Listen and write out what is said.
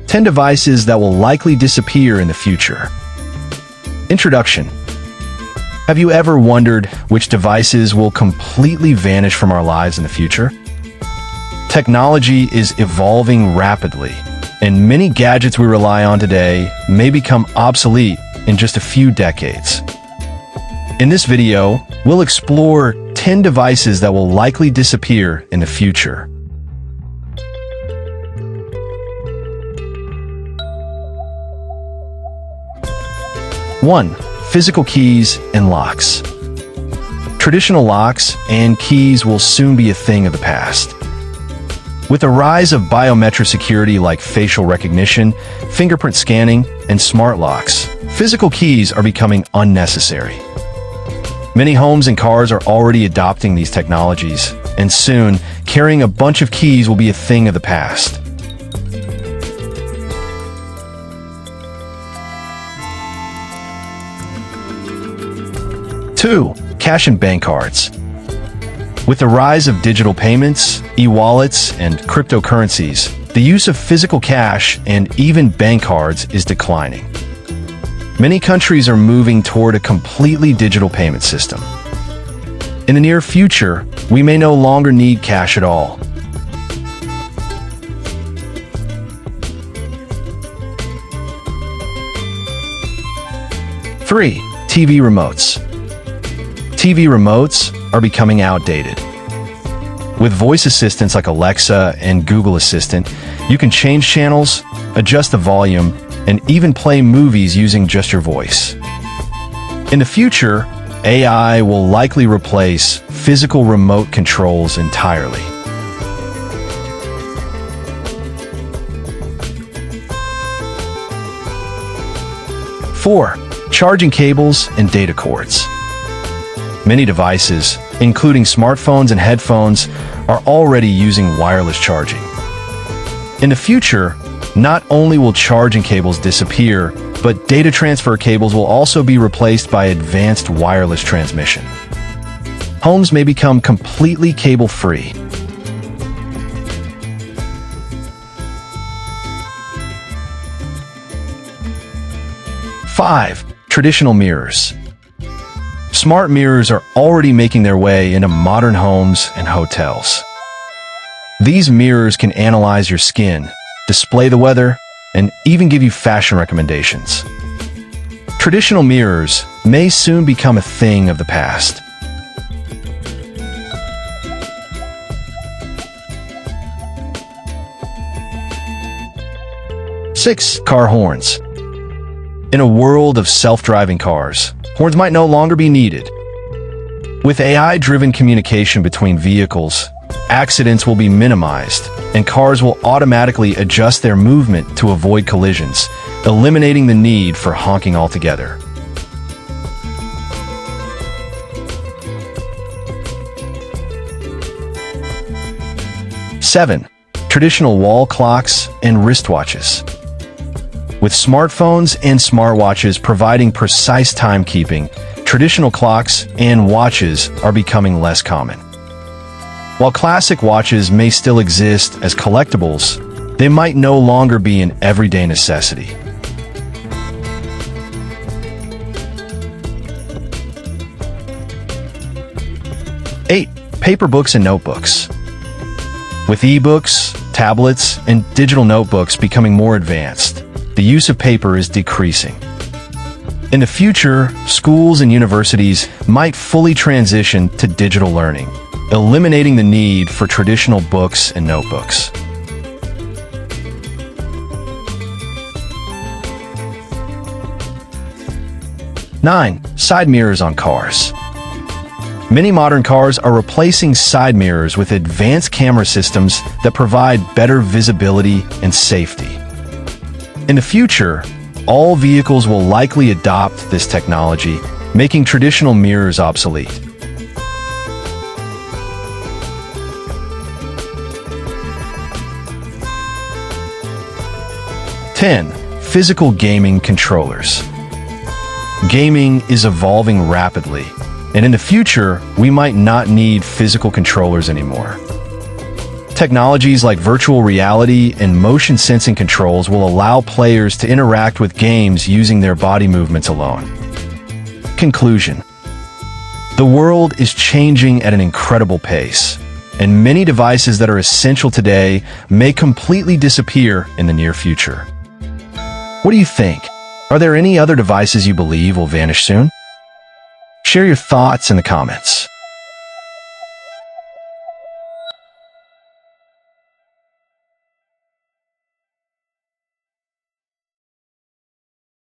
10 devices that will likely disappear in the future. Introduction. Have you ever wondered which devices will completely vanish from our lives in the future? Technology is evolving rapidly, and many gadgets we rely on today may become obsolete in just a few decades. In this video, we'll explore 10 devices that will likely disappear in the future. 1. Physical keys and locks. Traditional locks and keys will soon be a thing of the past. With the rise of biometric security like facial recognition, fingerprint scanning, and smart locks, physical keys are becoming unnecessary. Many homes and cars are already adopting these technologies, and soon, carrying a bunch of keys will be a thing of the past. 2. Cash and bank cards. With the rise of digital payments, e-wallets, and cryptocurrencies, the use of physical cash and even bank cards is declining. Many countries are moving toward a completely digital payment system. In the near future, we may no longer need cash at all. 3. TV remotes. TV remotes are becoming outdated. With voice assistants like Alexa and Google Assistant, you can change channels, adjust the volume, and even play movies using just your voice. In the future, AI will likely replace physical remote controls entirely. 4. Charging cables and data cords. Many devices, including smartphones and headphones, are already using wireless charging. In the future, not only will charging cables disappear, but data transfer cables will also be replaced by advanced wireless transmission. Homes may become completely cable-free. 5. Traditional mirrors. Smart mirrors are already making their way into modern homes and hotels. These mirrors can analyze your skin, display the weather, and even give you fashion recommendations. Traditional mirrors may soon become a thing of the past. 6. Car horns. In a world of self-driving cars, horns might no longer be needed. With AI-driven communication between vehicles, accidents will be minimized, and cars will automatically adjust their movement to avoid collisions, eliminating the need for honking altogether. 7. Traditional wall clocks and wristwatches. With smartphones and smartwatches providing precise timekeeping, traditional clocks and watches are becoming less common. While classic watches may still exist as collectibles, they might no longer be an everyday necessity. 8. Paper books and notebooks. With e-books, tablets, and digital notebooks becoming more advanced, the use of paper is decreasing. In the future, schools and universities might fully transition to digital learning, eliminating the need for traditional books and notebooks. 9. Side mirrors on cars. Many modern cars are replacing side mirrors with advanced camera systems that provide better visibility and safety. In the future, all vehicles will likely adopt this technology, making traditional mirrors obsolete. 10. Physical gaming controllers. Gaming is evolving rapidly, and in the future, we might not need physical controllers anymore. Technologies like virtual reality and motion sensing controls will allow players to interact with games using their body movements alone. Conclusion. The world is changing at an incredible pace, and many devices that are essential today may completely disappear in the near future. What do you think? Are there any other devices you believe will vanish soon? Share your thoughts in the comments.